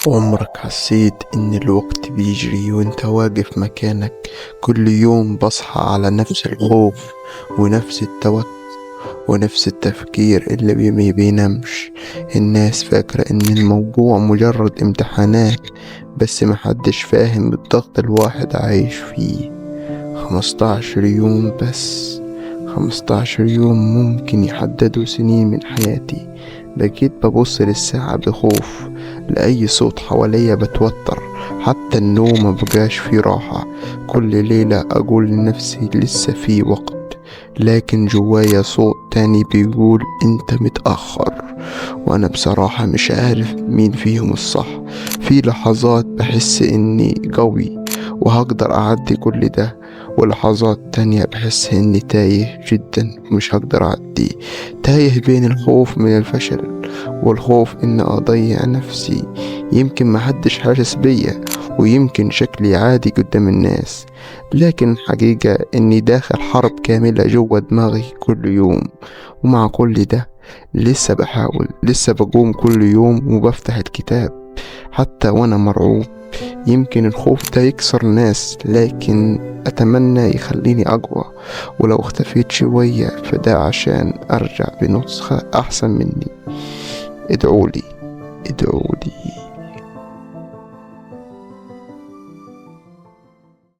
عمرك حسيت إن الوقت بيجري وإنت واقف مكانك؟ كل يوم بصحى على نفس الخوف ونفس التوتر ونفس التفكير اللي ما بينامش. الناس فاكرة إن الموضوع مجرد امتحانات، بس محدش فاهم الضغط الواحد عايش فيه. 15 يوم بس، 15 يوم ممكن يحددوا سنين من حياتي. بقيت ببص للساعة بخوف، لأي صوت حواليا بتوتر، حتى النوم مبقاش فيه راحة. كل ليلة أقول لنفسي لسه في وقت، لكن جوايا صوت تاني بيقول انت متأخر. وانا بصراحة مش عارف مين فيهم الصح. في لحظات بحس اني قوي وهقدر اعدي كل ده، ولحظات تانية بحس اني تايه جدا ومش هقدر اعدي. تايه بين الخوف من الفشل والخوف ان اضيع نفسي. يمكن محدش حاسس بيا، ويمكن شكلي عادي قدام الناس، لكن الحقيقة اني داخل حرب كاملة جوا دماغي كل يوم. ومع كل ده لسه بحاول، لسه بقوم كل يوم وبفتح الكتاب حتى وانا مرعوب. يمكن الخوف ده يكسر ناس، لكن أتمنى يخليني أقوى. ولو اختفيت شوية فده عشان أرجع بنسخة أحسن مني. ادعولي، ادعولي.